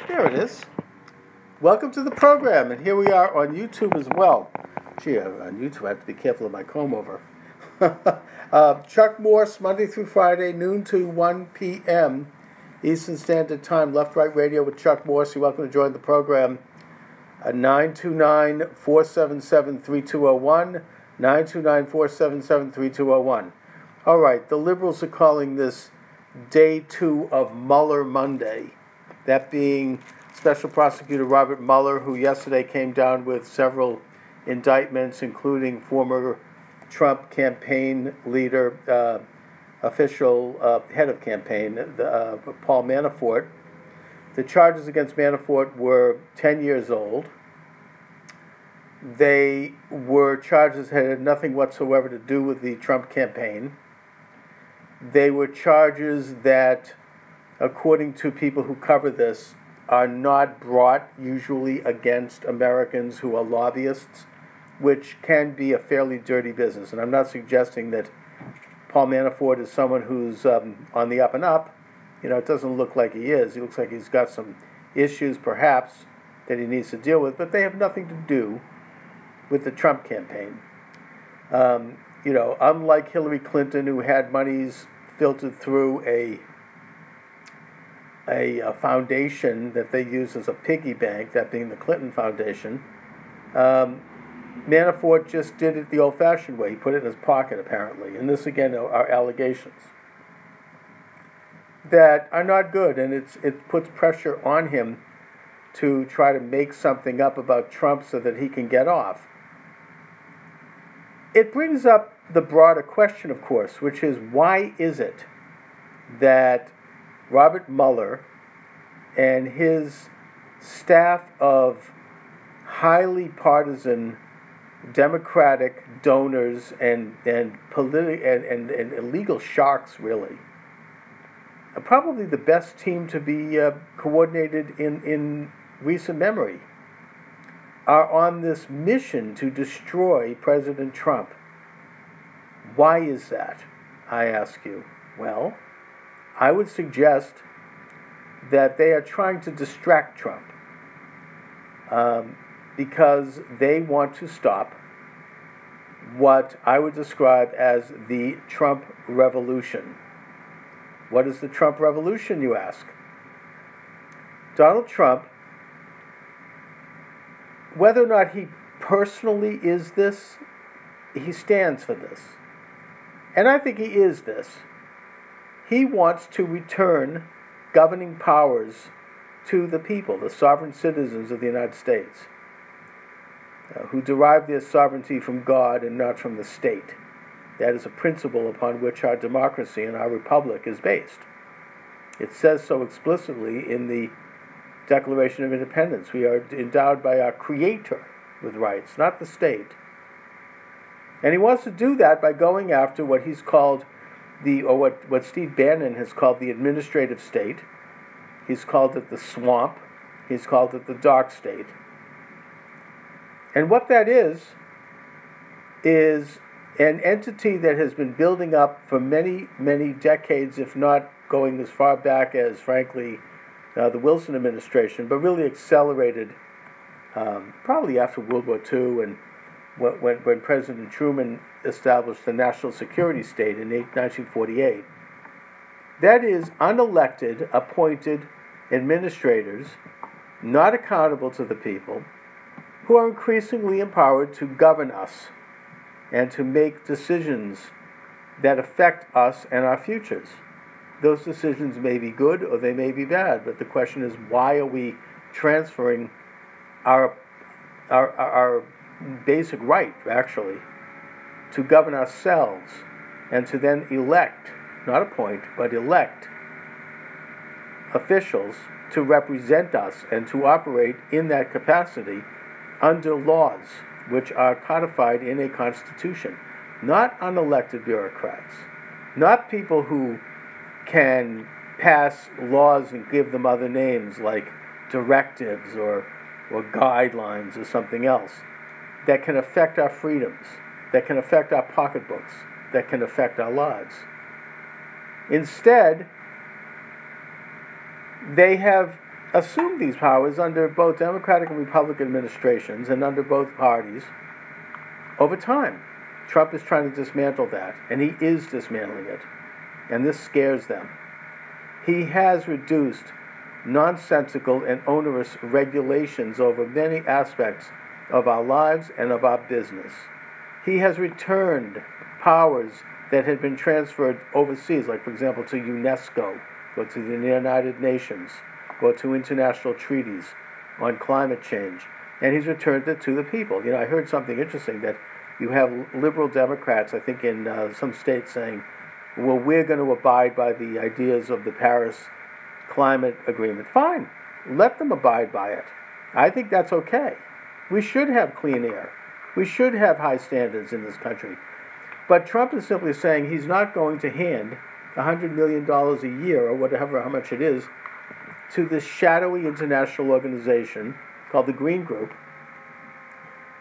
There it is. Welcome to the program, and here we are on YouTube as well. Gee, on YouTube I have to be careful of my comb over. Chuck Morse, Monday through Friday, noon to 1 p.m. Eastern Standard Time, Left Right Radio with Chuck Morse. You're welcome to join the program. 929-477-3201, 929-477-3201. All right, the liberals are calling this Day 2 of Mueller Monday. That being Special Prosecutor Robert Mueller, who yesterday came down with several indictments, including former Trump campaign leader, head of campaign, Paul Manafort. The charges against Manafort were 10 years old. They were charges that had nothing whatsoever to do with the Trump campaign. They were charges that, according to people who cover this, are not brought usually against Americans who are lobbyists, which can be a fairly dirty business. And I'm not suggesting that Paul Manafort is someone who's on the up and up. You know, it doesn't look like he is. He looks like he's got some issues, perhaps, that he needs to deal with, but they have nothing to do with the Trump campaign. Unlike Hillary Clinton, who had monies filtered through a foundation that they use as a piggy bank, that being the Clinton Foundation, Manafort just did it the old-fashioned way. He put it in his pocket, apparently. And this, again, are allegations that are not good, and it puts pressure on him to try to make something up about Trump so that he can get off. It brings up the broader question, of course, which is, why is it that Robert Mueller and his staff of highly partisan Democratic donors and illegal sharks, really, are probably the best team to be coordinated in recent memory, are on this mission to destroy President Trump? Why is that, I ask you? Well, I would suggest that they are trying to distract Trump because they want to stop what I would describe as the Trump revolution. What is the Trump revolution, you ask? Donald Trump, whether or not he personally is this, he stands for this. And I think he is this. He wants to return governing powers to the people, the sovereign citizens of the United States, who derive their sovereignty from God and not from the state. That is a principle upon which our democracy and our republic is based. It says so explicitly in the Declaration of Independence. We are endowed by our Creator with rights, not the state. And he wants to do that by going after what he's called what Steve Bannon has called the administrative state. He's called it the swamp. He's called it the dark state. And what that is an entity that has been building up for many, many decades, if not going as far back as, frankly, the Wilson administration, but really accelerated probably after World War II and when President Truman established the national security state in 1948. That is unelected, appointed administrators, not accountable to the people, who are increasingly empowered to govern us and to make decisions that affect us and our futures. Those decisions may be good or they may be bad, but the question is, why are we transferring our basic right, actually, to govern ourselves and to then elect, not appoint, but elect officials to represent us and to operate in that capacity under laws which are codified in a constitution, not unelected bureaucrats, not people who can pass laws and give them other names like directives or guidelines or something else that can affect our freedoms, that can affect our pocketbooks, that can affect our lives. Instead, they have assumed these powers under both Democratic and Republican administrations and under both parties over time. Trump is trying to dismantle that, and he is dismantling it, and this scares them. He has reduced nonsensical and onerous regulations over many aspects of our lives and of our business. He has returned powers that had been transferred overseas, like, for example, to UNESCO, or to the United Nations, or to international treaties on climate change, and he's returned it to the people. I heard something interesting, that you have liberal Democrats, I think in some states, saying, well, we're going to abide by the ideas of the Paris Climate Agreement. Fine, let them abide by it. I think that's okay. We should have clean air. We should have high standards in this country. But Trump is simply saying he's not going to hand $100 million a year, or whatever, how much it is, to this shadowy international organization called the Green Group,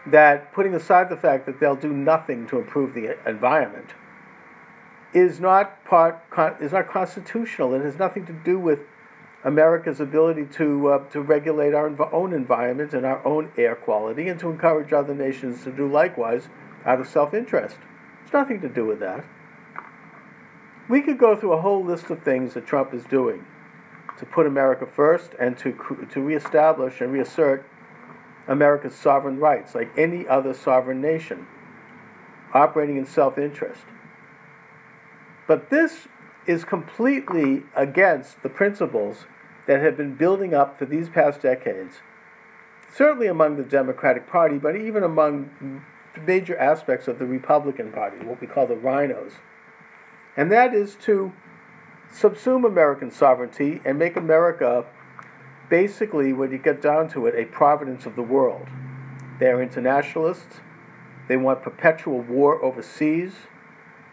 that, putting aside the fact that they'll do nothing to improve the environment, is not constitutional. It has nothing to do with America's ability to regulate our own environment and our own air quality, and to encourage other nations to do likewise out of self-interest. It's nothing to do with that. We could go through a whole list of things that Trump is doing to put America first and to reestablish and reassert America's sovereign rights, like any other sovereign nation, operating in self-interest. But this is completely against the principles that have been building up for these past decades, certainly among the Democratic Party, but even among major aspects of the Republican Party, what we call the rhinos. And that is to subsume American sovereignty and make America, basically, when you get down to it, a providence of the world. They are internationalists. They want perpetual war overseas.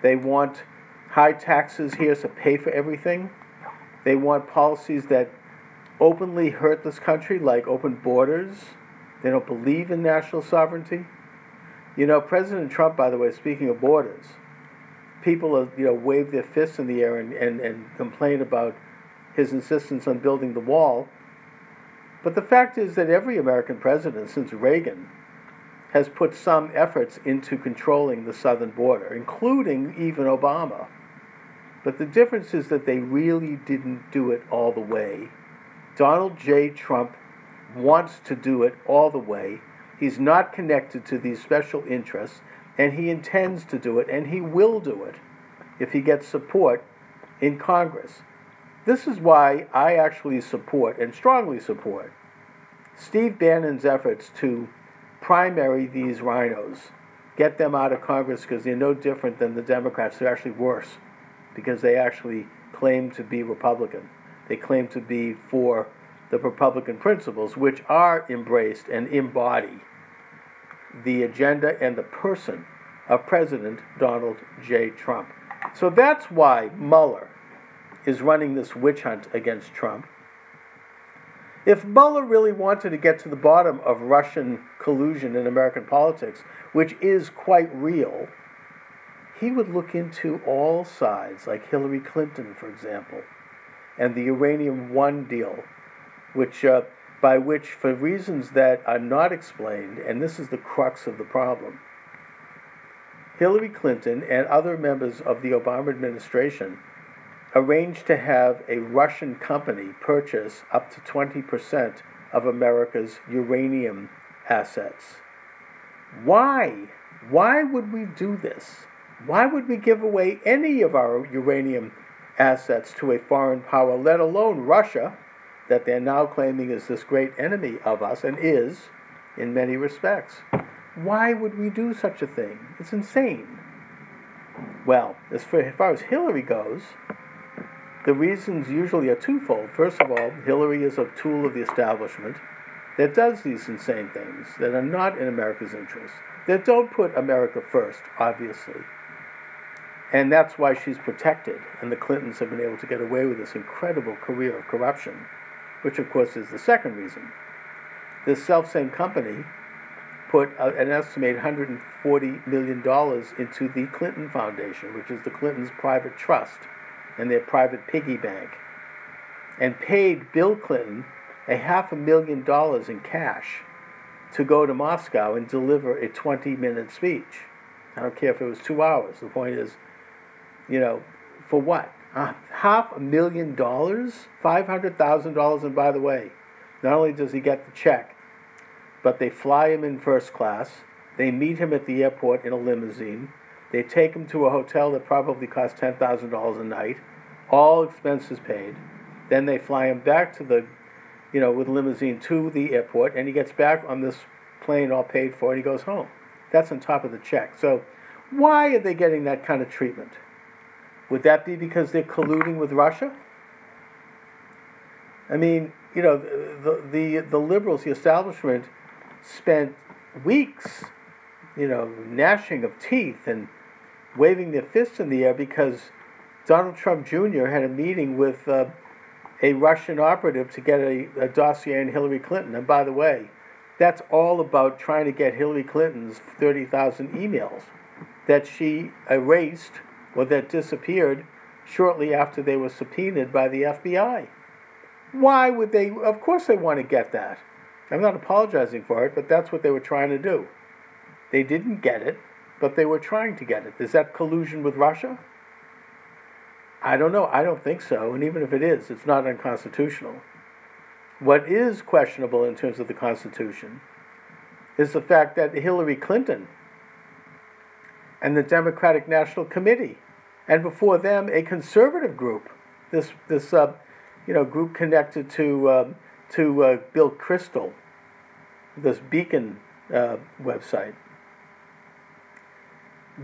They want high taxes here to pay for everything. They want policies that openly hurt this country, like open borders. They don't believe in national sovereignty. President Trump, by the way, speaking of borders, people wave their fists in the air and complain about his insistence on building the wall. But the fact is that every American president since Reagan has put some efforts into controlling the southern border, including even Obama. But the difference is that they really didn't do it all the way. Donald J. Trump wants to do it all the way. He's not connected to these special interests, and he intends to do it, and he will do it if he gets support in Congress. This is why I actually support, and strongly support, Steve Bannon's efforts to primary these rhinos, get them out of Congress, because they're no different than the Democrats. They're actually worse, because they actually claim to be Republican. They claim to be for the Republican principles, which are embraced and embody the agenda and the person of President Donald J. Trump. So that's why Mueller is running this witch hunt against Trump. If Mueller really wanted to get to the bottom of Russian collusion in American politics, which is quite real, he would look into all sides, like Hillary Clinton, for example, and the Uranium One deal, by which, for reasons that are not explained, and this is the crux of the problem, Hillary Clinton and other members of the Obama administration arranged to have a Russian company purchase up to 20% of America's uranium assets. Why? Why would we do this? Why would we give away any of our uranium assets to a foreign power, let alone Russia, that they're now claiming is this great enemy of us, and is, in many respects? Why would we do such a thing? It's insane. Well, as far as Hillary goes, the reasons usually are twofold. First of all, Hillary is a tool of the establishment that does these insane things that are not in America's interest, that don't put America first, obviously. And that's why she's protected, and the Clintons have been able to get away with this incredible career of corruption, which of course is the second reason. This self-same company put an estimated $140 million into the Clinton Foundation, which is the Clintons' private trust and their private piggy bank, and paid Bill Clinton $500,000 in cash to go to Moscow and deliver a 20-minute speech. I don't care if it was 2 hours. The point is, for what? $500,000? $500,000, and by the way, not only does he get the check, but they fly him in first class, they meet him at the airport in a limousine, they take him to a hotel that probably costs $10,000 a night, all expenses paid, then they fly him back to the, with limousine to the airport, and he gets back on this plane all paid for, and he goes home. That's on top of the check. So why are they getting that kind of treatment? Would that be because they're colluding with Russia? I mean, the liberals, the establishment, spent weeks, gnashing of teeth and waving their fists in the air because Donald Trump Jr. had a meeting with a Russian operative to get a dossier on Hillary Clinton. And by the way, that's all about trying to get Hillary Clinton's 30,000 emails that she erased or that disappeared shortly after they were subpoenaed by the FBI. Why would they? Of course they want to get that. I'm not apologizing for it, but that's what they were trying to do. They didn't get it, but they were trying to get it. Is that collusion with Russia? I don't know. I don't think so. And even if it is, it's not unconstitutional. What is questionable in terms of the Constitution is the fact that Hillary Clinton and the Democratic National Committee, and before them a conservative group, this group connected to Bill Kristol, this Beacon website,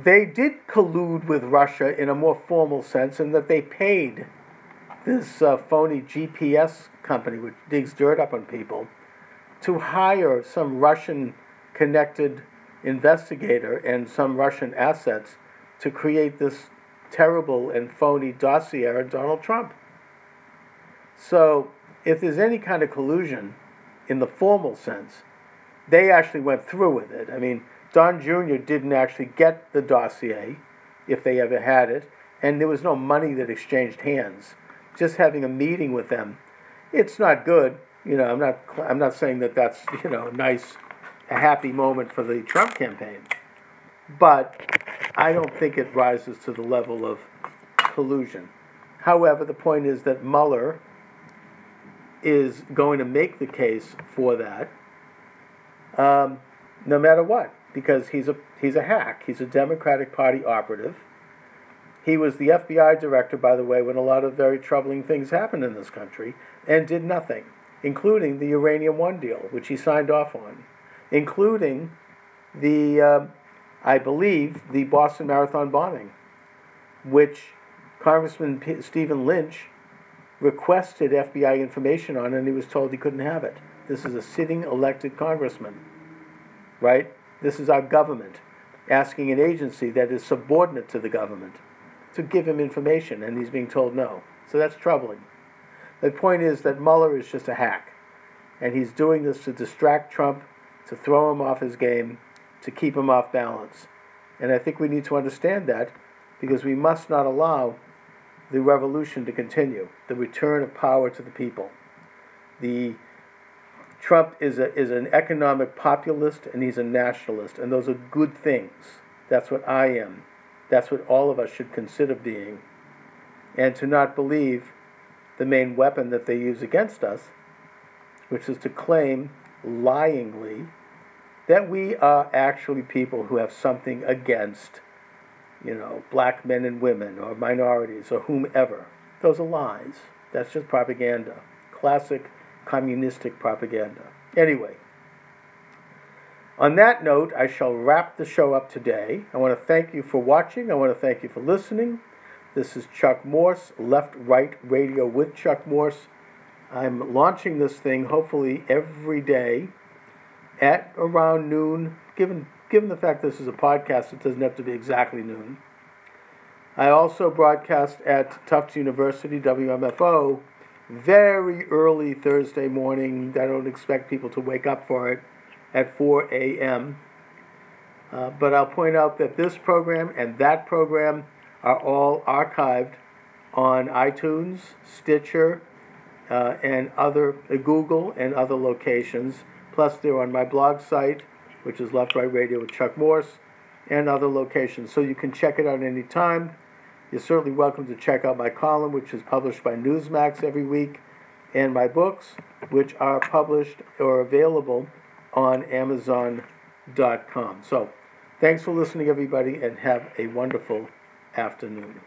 they did collude with Russia in a more formal sense in that they paid this phony GPS company, which digs dirt up on people, to hire some Russian-connected investigator and some Russian assets to create this terrible and phony dossier on Donald Trump. So if there's any kind of collusion in the formal sense, they actually went through with it. I mean, Don Jr. didn't actually get the dossier, if they ever had it, and there was no money that exchanged hands. Just having a meeting with them, it's not good. I'm not saying that that's a happy moment for the Trump campaign, but I don't think it rises to the level of collusion. However, the point is that Mueller is going to make the case for that, no matter what, because he's a hack. He's a Democratic Party operative. He was the FBI director, by the way, when a lot of very troubling things happened in this country, and did nothing, including the Uranium One deal, which he signed off on, including I believe, the Boston Marathon bombing, which Congressman Stephen Lynch requested FBI information on, and he was told he couldn't have it. This is a sitting elected congressman, right? This is our government asking an agency that is subordinate to the government to give him information, and he's being told no. So that's troubling. The point is that Mueller is just a hack, and he's doing this to distract Trump, to throw him off his game, to keep him off balance. And I think we need to understand that, because we must not allow the revolution to continue, the return of power to the people. Trump is an economic populist, and he's a nationalist, and those are good things. That's what I am. That's what all of us should consider being. And to not believe the main weapon that they use against us, which is to claim, lyingly, that we are actually people who have something against, black men and women, or minorities, or whomever. Those are lies. That's just propaganda. Classic communistic propaganda. Anyway, on that note, I shall wrap the show up today. I want to thank you for watching. I want to thank you for listening. This is Chuck Morse, Left Right Radio with Chuck Morse. I'm launching this thing hopefully every day at around noon. Given the fact this is a podcast, it doesn't have to be exactly noon. I also broadcast at Tufts University, WMFO, very early Thursday morning. I don't expect people to wake up for it at 4 a.m. But I'll point out that this program and that program are all archived on iTunes, Stitcher, and other Google and other locations. Plus, they're on my blog site, which is Left Right Radio with Chuck Morse, and other locations. So you can check it out anytime. You're certainly welcome to check out my column, which is published by Newsmax every week, and my books, which are published or available on Amazon.com. So, thanks for listening, everybody, and have a wonderful afternoon.